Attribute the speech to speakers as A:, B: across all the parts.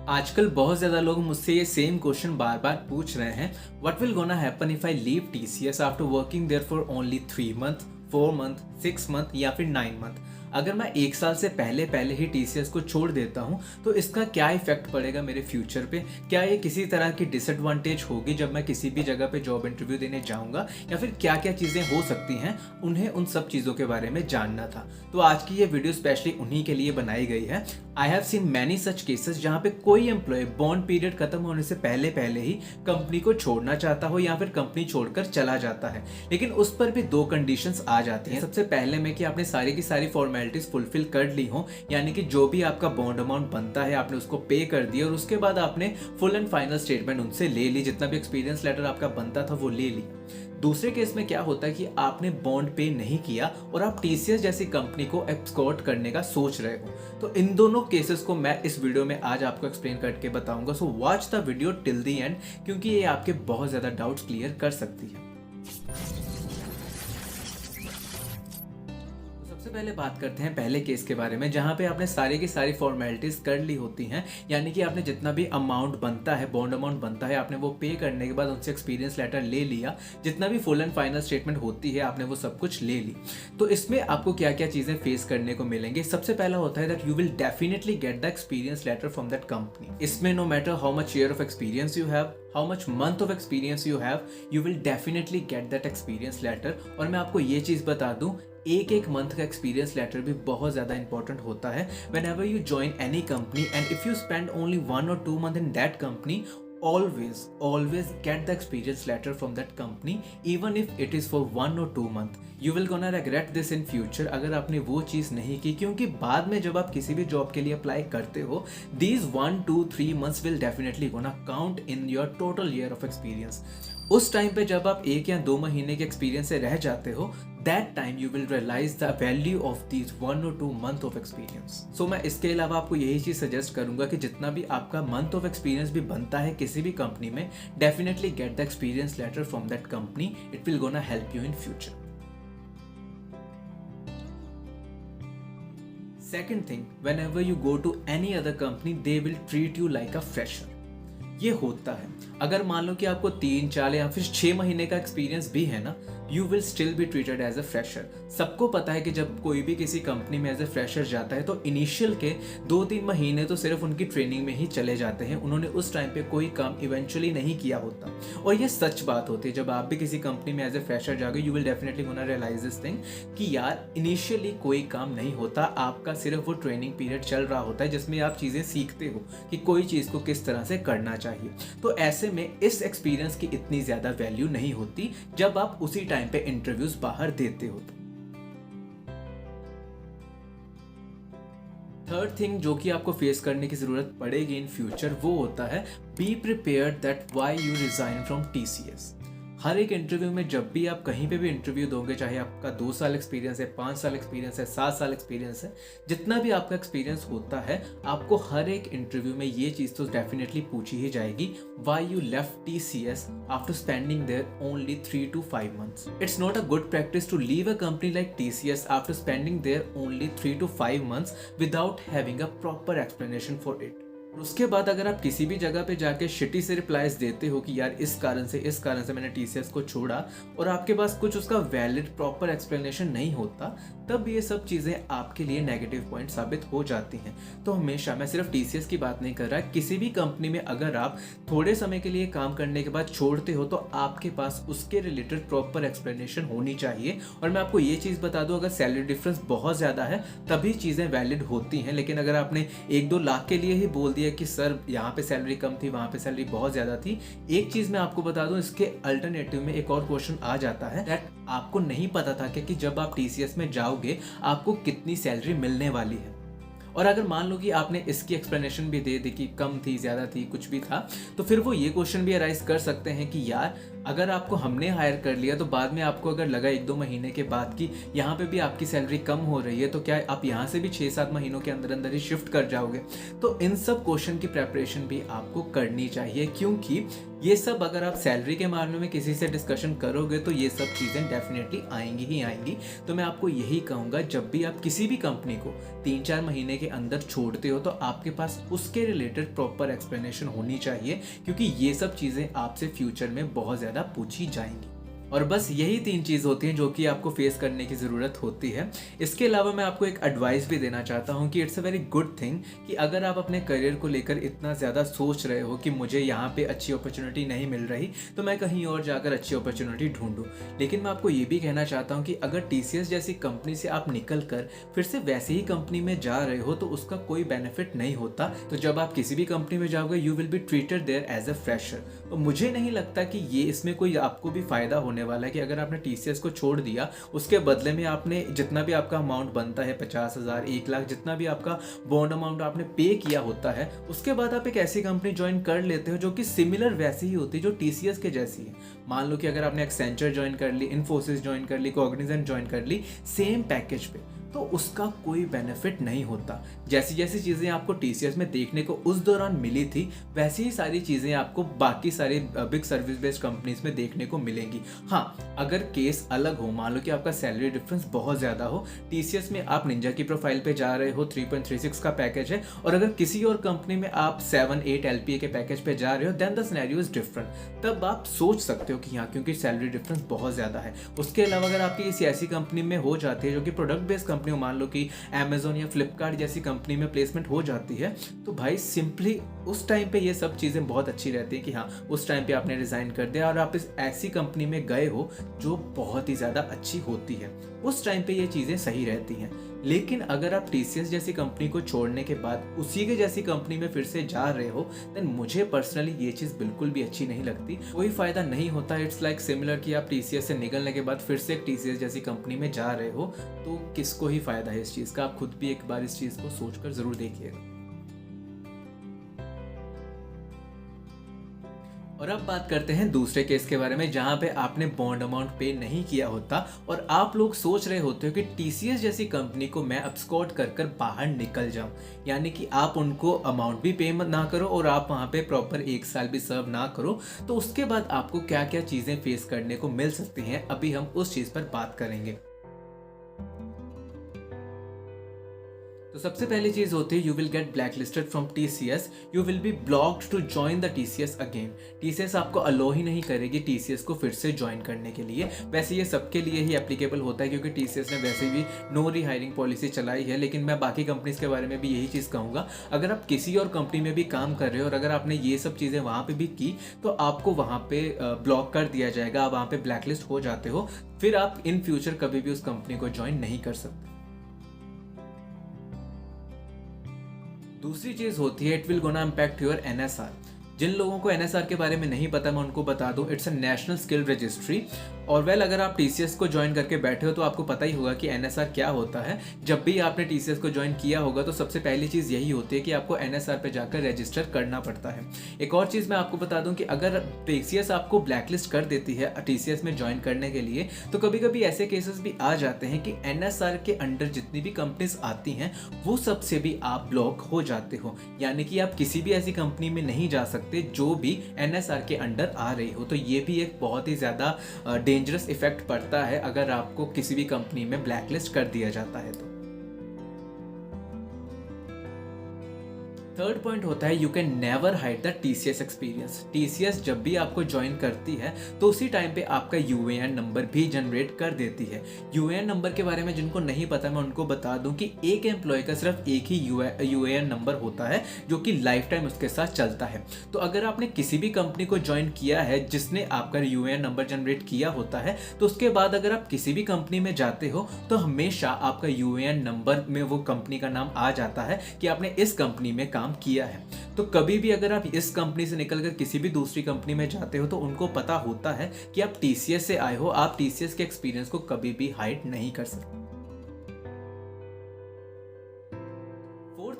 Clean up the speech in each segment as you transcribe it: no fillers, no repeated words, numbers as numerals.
A: आजकल बहुत ज़्यादा लोग मुझसे ये सेम क्वेश्चन बार बार पूछ रहे हैं, what will gonna happen if I leave TCS after working there for only 3 month, 4 month, 6 month या फिर 9 मंथ। अगर मैं 1 साल से पहले पहले ही टीसीएस को छोड़ देता हूँ तो इसका क्या इफेक्ट पड़ेगा मेरे फ्यूचर पे? क्या ये किसी तरह की डिसएडवांटेज होगी जब मैं किसी भी जगह पे जॉब इंटरव्यू देने जाऊँगा, या फिर क्या क्या चीज़ें हो सकती हैं? उन्हें उन सब चीज़ों के बारे में जानना था। तो आज की ये वीडियो स्पेशली उन्हीं के लिए बनाई गई है। I have seen many such cases जहाँ पे कोई एम्प्लॉय बॉन्ड पीरियड खत्म होने से पहले पहले ही कंपनी को छोड़ना चाहता हो या फिर कंपनी छोड़कर चला जाता है, लेकिन उस पर भी दो कंडीशंस आ जाती हैं। सबसे पहले में कि आपने सारी की सारी फॉर्मेलिटीज फुलफिल कर ली हो, यानी कि जो भी आपका बॉन्ड अमाउंट बनता है आपने उसको पे कर दिया और उसके बाद आपने फुल एंड फाइनल स्टेटमेंट उनसे ले ली, जितना भी एक्सपीरियंस लेटर आपका बनता था वो ले लिया। दूसरे केस में क्या होता है कि आपने बॉन्ड पे नहीं किया और आप टीसीएस जैसी कंपनी को एब्सकॉर्ट करने का सोच रहे हो। तो इन दोनों केसेस को मैं इस वीडियो में आज आपको एक्सप्लेन करके बताऊंगा। So watch the video till the end, क्योंकि ये आपके बहुत ज्यादा डाउट्स क्लियर कर सकती है। सबसे पहले बात करते हैं पहले केस के बारे में, जहां पे आपने सारी की सारी फॉर्मेलिटीज कर ली होती हैं, यानी कि आपने जितना भी अमाउंट बनता है, बॉन्ड अमाउंट बनता है, आपने वो पे करने के बाद उनसे एक्सपीरियंस लेटर ले लिया, जितना भी फुल एंड फाइनल स्टेटमेंट होती है आपने वो सब कुछ ले ली। तो इसमें आपको क्या क्या चीजें फेस करने को मिलेंगे? सबसे पहला होता है that you will definitely get the experience letter from that company. इसमें no matter how much year of experience you have, how much month of experience you have, you will definitely get that experience letter. और मैं आपको ये चीज बता दूं, एक month का एक्सपीरियंस लेटर भी बहुत ज़्यादा इंपॉर्टेंट होता है। When ever you join any company and if you spend only 1 or 2 months in that company, always get the experience letter from that company, even if it is for 1 or 2 month. You will gonna regret this in future अगर आपने वो चीज़ नहीं की, क्योंकि बाद में जब आप किसी भी जॉब के लिए अप्लाई करते हो, these 1, 2, 3 months will definitely gonna count in your total year of experience. उस टाइम पे जब आप 1 या 2 महीने के एक्सपीरियंस से रह जाते हो, that time you will realize the value of these 1 or 2 month of experience. So मैं इसके अलावा आपको यही चीज सजेस्ट करूंगा कि जितना भी आपका मंथ ऑफ एक्सपीरियंस भी बनता है किसी भी कंपनी में, definitely get the experience letter from that company. It will gonna help you in future. Second thing, whenever you go to any other company, they will treat you like a fresher. ये होता है। अगर मान लो कि आपको 3, 4 या फिर 6 महीने का एक्सपीरियंस भी है ना, you will still be treated as a fresher. सबको पता है कि जब कोई भी किसी कंपनी में एज अ फ्रेशर जाता है तो इनिशियल के 2-3 महीने तो सिर्फ उनकी ट्रेनिंग में ही चले जाते हैं। उन्होंने उस टाइम पे कोई काम इवेंचुअली नहीं किया होता, और ये सच बात होती है। जब आप भी किसी कंपनी में एज अ फ्रेशर जाओगे, you will definitely gonna realise this thing कि यार इनिशियली कोई काम नहीं होता, आपका सिर्फ वो ट्रेनिंग पीरियड चल रहा होता है जिसमें आप चीज़ें सीखते हो कि कोई चीज़ को किस तरह से करना चाहिए। तो ऐसे में इस एक्सपीरियंस की इतनी ज़्यादा वैल्यू नहीं होती जब आप उसी टाइम पे इंटरव्यूज बाहर देते हो। थर्ड थिंग जो कि आपको फेस करने की जरूरत पड़ेगी इन फ्यूचर, वो होता है be prepared that why you resign from TCS. हर एक इंटरव्यू में जब भी आप कहीं पे भी इंटरव्यू दोगे, चाहे आपका 2 साल एक्सपीरियंस है, 5 साल एक्सपीरियंस है, 7 साल एक्सपीरियंस है, जितना भी आपका एक्सपीरियंस होता है, आपको हर एक इंटरव्यू में ये चीज़ तो डेफिनेटली पूछी ही जाएगी, why you left TCS after spending there only 3 to 5 months. It's not a good practice to leave a company like TCS after spending there only 3 to 5 months without having a proper explanation for it. और उसके बाद अगर आप किसी भी जगह पे जाके शिटी से रिप्लाईज देते हो कि यार इस कारण से मैंने टीसीएस को छोड़ा, और आपके पास कुछ उसका वैलिड प्रॉपर एक्सप्लेनेशन नहीं होता, तब ये सब चीज़ें आपके लिए नेगेटिव पॉइंट साबित हो जाती हैं। तो हमेशा, मैं सिर्फ टीसीएस की बात नहीं कर रहा, किसी भी कंपनी में अगर आप थोड़े समय के लिए काम करने के बाद छोड़ते हो तो आपके पास उसके रिलेटेड प्रॉपर एक्सप्लेनेशन होनी चाहिए। और मैं आपको ये चीज़ बता दूं, अगर सैलरी डिफरेंस बहुत ज़्यादा है तभी चीज़ें वैलिड होती हैं, लेकिन अगर आपने 1-2 लाख के लिए ही बोल दिया कि सर यहाँ पे सैलरी कम थी, वहाँ पे सैलरी बहुत ज़्यादा थी, एक चीज़ मैं आपको बता दूं, इसके अल्टरनेटिव में एक और क्वेश्चन आ जाता है दैट आपको नहीं पता था कि जब आप टीसीएस में जाओगे आपको कितनी सैलरी मिलने वाली है। और अगर मान लो कि आपने इसकी एक्सप्लेनेशन भी दे दी कि कम थी, ज़्यादा थी, कुछ भी था, तो फिर वो ये क्वेश्चन भी अराइज कर सकते हैं कि यार अगर आपको हमने हायर कर लिया तो बाद में आपको अगर लगा 1-2 महीने के बाद कि यहाँ पे भी आपकी सैलरी कम हो रही है, तो क्या आप यहाँ से भी 6-7 महीनों के अंदर अंदर ही शिफ्ट कर जाओगे? तो इन सब क्वेश्चन की प्रेपरेशन भी आपको करनी चाहिए, क्योंकि ये सब अगर आप सैलरी के मामले में किसी से डिस्कशन करोगे तो ये सब चीज़ें डेफिनेटली आएंगी ही आएंगी। तो मैं आपको यही कहूँगा, जब भी आप किसी भी कंपनी को 3-4 महीने के अंदर छोड़ते हो तो आपके पास उसके रिलेटेड प्रॉपर एक्सप्लेनेशन होनी चाहिए, क्योंकि ये सब चीज़ें आपसे फ्यूचर में बहुत ज़्यादा पूछी जाएंगी। और बस यही 3 चीज़ होती हैं जो कि आपको फेस करने की ज़रूरत होती है। इसके अलावा मैं आपको एक एडवाइस भी देना चाहता हूँ कि it's a very good thing कि अगर आप अपने करियर को लेकर इतना ज़्यादा सोच रहे हो कि मुझे यहाँ पे अच्छी अपॉर्चुनिटी नहीं मिल रही तो मैं कहीं और जाकर अच्छी अपॉर्चुनिटी ढूंढूं। लेकिन मैं आपको ये भी कहना चाहता हूँ कि अगर TCS जैसी कंपनी से आप निकल कर फिर से वैसे ही कंपनी में जा रहे हो तो उसका कोई बेनिफिट नहीं होता। तो जब आप किसी भी कंपनी में जाओगे you will be treated there as a fresher. तो मुझे नहीं लगता कि ये इसमें कोई आपको भी फ़ायदा होने वाला है कि अगर आपने TCS को छोड़ दिया उसके बदले में आपने जितना भी आपका अमाउंट बनता है 50,000 1 लाख जितना भी आपका बॉन्ड अमाउंट आपने पे किया होता है, उसके बाद आप एक ऐसी कंपनी ज्वाइन कर लेते हो जो कि सिमिलर वैसी ही होती है जो TCS के जैसी है। मान लो कि अगर आपने एक्सेंचर ज्वाइन कर ली, इन्फोसिस ज्वाइन कर ली, कॉग्निजेंट ज्वाइन कर ली सेम पैकेज पे, तो उसका कोई बेनिफिट नहीं होता। जैसी जैसी चीज़ें आपको TCS में देखने को उस दौरान मिली थी वैसी ही सारी चीज़ें आपको बाकी सारे बिग सर्विस बेस्ड कंपनीज में देखने को मिलेंगी। हाँ, अगर केस अलग हो, मान लो कि आपका सैलरी डिफरेंस बहुत ज़्यादा हो, TCS में आप निंजा की प्रोफाइल पे जा रहे हो, 3.36 का पैकेज है, और अगर किसी और कंपनी में आप 7-8 LPA के पैकेज पे जा रहे हो, then the scenario is different. तब आप सोच सकते हो कि हाँ, क्योंकि सैलरी डिफरेंस बहुत ज़्यादा है। उसके अलावा अगर आपकी किसी ऐसी कंपनी में हो जाती है जो कि प्रोडक्ट बेस्ड कंपनी, मान लो कि Amazon या फ्लिपकार्ट जैसी कंपनी में प्लेसमेंट हो जाती है, तो भाई सिंपली उस टाइम पे ये सब चीज़ें बहुत अच्छी रहती हैं कि हाँ, उस टाइम पे आपने रिजाइन कर दिया और आप इस ऐसी कंपनी में गए हो जो बहुत ही ज़्यादा अच्छी होती है, उस टाइम पे ये चीज़ें सही रहती हैं। लेकिन अगर आप TCS जैसी कंपनी को छोड़ने के बाद उसी के जैसी कंपनी में फिर से जा रहे हो, देन मुझे पर्सनली ये चीज़ बिल्कुल भी अच्छी नहीं लगती, कोई फ़ायदा नहीं होता। इट्स लाइक सिमिलर कि आप TCS से निकलने के बाद फिर से एक TCS जैसी कंपनी में जा रहे हो, तो किसको ही फ़ायदा है इस चीज़ का। आप खुद भी एक बार इस चीज़ को सोचकर ज़रूर देखिएगा। और अब बात करते हैं दूसरे केस के बारे में, जहां पे आपने बॉन्ड अमाउंट पे नहीं किया होता और आप लोग सोच रहे होते हो कि TCS जैसी कंपनी को मैं अब्सकॉर्ड कर कर बाहर निकल जाऊं, यानी कि आप उनको अमाउंट भी पे ना करो और आप वहां पे प्रॉपर 1 साल भी सर्व ना करो। तो उसके बाद आपको क्या क्या चीज़ें फेस करने को मिल सकती हैं, अभी हम उस चीज़ पर बात करेंगे। तो सबसे पहली चीज होती है, you will get blacklisted from TCS, you will be blocked to join the TCS again. TCS आपको अलो ही नहीं करेगी TCS को फिर से ज्वाइन करने के लिए। वैसे ये सबके लिए ही एप्लीकेबल होता है क्योंकि TCS ने वैसे भी नो रीहायरिंग पॉलिसी चलाई है, लेकिन मैं बाकी कंपनीज के बारे में भी यही चीज़ कहूँगा। अगर आप किसी और कंपनी में भी काम कर रहे हो और अगर आपने ये सब चीज़ें वहाँ पर भी की तो आपको वहाँ पे ब्लॉक कर दिया जाएगा, आप वहाँ पे ब्लैक लिस्ट हो जाते हो, फिर आप इन फ्यूचर कभी भी उस कंपनी को ज्वाइन नहीं कर सकते। दूसरी चीज होती है, it will gonna impact your NSR। जिन लोगों को NSR के बारे में नहीं पता मैं उनको बता दूं, it's a national skill registry. और वेल अगर आप TCS को ज्वाइन करके बैठे हो तो आपको पता ही होगा कि NSR क्या होता है। जब भी आपने TCS को ज्वाइन किया होगा तो सबसे पहली चीज़ यही होती है कि आपको NSR पे जाकर रजिस्टर करना पड़ता है। एक और चीज़ मैं आपको बता दूं कि अगर TCS आपको ब्लैकलिस्ट कर देती है TCS में ज्वाइन करने के लिए, तो कभी कभी ऐसे केसेस भी आ जाते हैं कि NSR के अंडर जितनी भी कंपनीज आती हैं वो सबसे भी आप ब्लॉक हो जाते हो, यानी कि आप किसी भी ऐसी कंपनी में नहीं जा सकते जो भी NSR के अंडर आ रही हो। तो ये भी एक बहुत ही ज़्यादा डेंजरस इफेक्ट पड़ता है अगर आपको किसी भी कंपनी में ब्लैकलिस्ट कर दिया जाता है तो। थर्ड पॉइंट होता है, you can never hide the TCS experience. TCS जब भी आपको ज्वाइन करती है तो उसी टाइम पे आपका UAN नंबर भी जनरेट कर देती है। UAN नंबर के बारे में जिनको नहीं पता मैं उनको बता दूं कि एक एम्प्लॉय का सिर्फ एक ही UAN नंबर होता है जो कि लाइफ टाइम उसके साथ चलता है। तो अगर आपने किसी भी कंपनी को ज्वाइन किया है जिसने आपका UAN नंबर जनरेट किया होता है, तो उसके बाद अगर आप किसी भी कंपनी में जाते हो तो हमेशा आपका UAN नंबर में वो कंपनी का नाम आ जाता है कि आपने इस कंपनी में काम किया है। तो कभी भी अगर आप इस कंपनी से निकलकर किसी भी दूसरी कंपनी में जाते हो तो उनको पता होता है कि आप TCS से आए हो, आप TCS के एक्सपीरियंस को कभी भी हाइड नहीं कर सकते।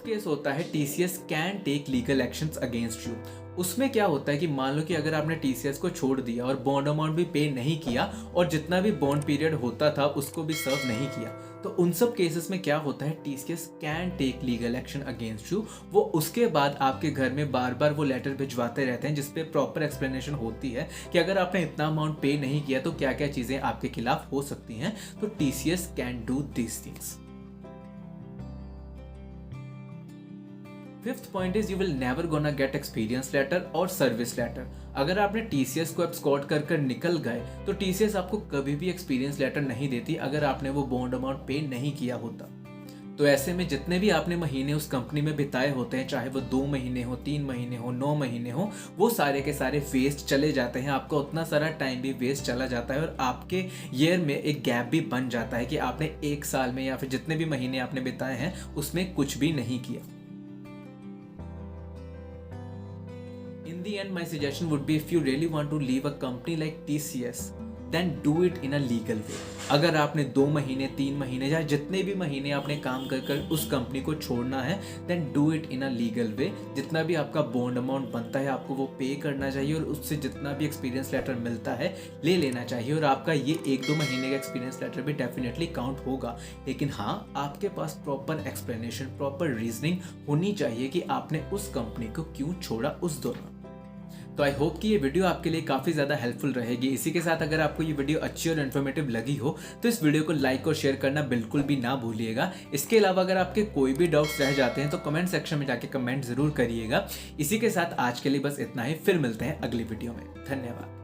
A: फोर्थ केस होता है TCS can take legal actions against you. उसमें क्या होता है कि मान लो कि अगर आपने TCS को छोड़ दिया और बॉन्ड अमाउंट भी पे नहीं किया और जितना भी बॉन्ड पीरियड होता था उसको भी सर्व नहीं किया, तो उन सब केसेस में क्या होता है, TCS can take legal action against you. वो उसके बाद आपके घर में बार बार वो लेटर भिजवाते रहते हैं जिसपे प्रॉपर एक्सप्लेनेशन होती है कि अगर आपने इतना अमाउंट पे नहीं किया तो क्या क्या चीजें आपके खिलाफ हो सकती हैं। तो TCS can do this things. Fifth point is you will never gonna get experience letter और सर्विस लेटर। अगर आपने TCS को एब्सकॉर्ड कर कर निकल गए तो TCS आपको कभी भी एक्सपीरियंस लेटर नहीं देती अगर आपने वो बॉन्ड अमाउंट पे नहीं किया होता। तो ऐसे में जितने भी आपने महीने उस कंपनी में बिताए होते हैं, चाहे वो 2 महीने हो, 3 महीने हो, 9 महीने हो, वो सारे के सारे वेस्ट चले जाते हैं। आपका उतना सारा टाइम भी वेस्ट चला जाता है और आपके ईयर में एक गैप भी बन जाता है कि आपने 1 साल में या फिर जितने भी महीने आपने बिताए हैं उसमें कुछ भी नहीं किया। In the end, my suggestion would be if you really want to leave a company like TCS, then do it in a legal way. अगर आपने 2 महीने, 3 महीने या जितने भी महीने आपने काम कर कर उस कंपनी को छोड़ना है, then do it in a legal way. जितना भी आपका बॉन्ड अमाउंट बनता है आपको वो पे करना चाहिए और उससे जितना भी एक्सपीरियंस लेटर मिलता है ले लेना चाहिए। और आपका ये 1-2 महीने का एक्सपीरियंस लेटर भी डेफिनेटली काउंट होगा, लेकिन हाँ, आपके पास प्रॉपर एक्सप्लेनेशन, प्रॉपर रीजनिंग होनी चाहिए कि आपने उस कंपनी को क्यों छोड़ा उस दौरान। तो आई होप कि ये वीडियो आपके लिए काफ़ी ज़्यादा हेल्पफुल रहेगी। इसी के साथ अगर आपको ये वीडियो अच्छी और इन्फॉर्मेटिव लगी हो तो इस वीडियो को लाइक और शेयर करना बिल्कुल भी ना भूलिएगा। इसके अलावा अगर आपके कोई भी डाउट्स रह जाते हैं तो कमेंट सेक्शन में जाके कमेंट ज़रूर करिएगा। इसी के साथ आज के लिए बस इतना ही, फिर मिलते हैं अगली वीडियो में। धन्यवाद।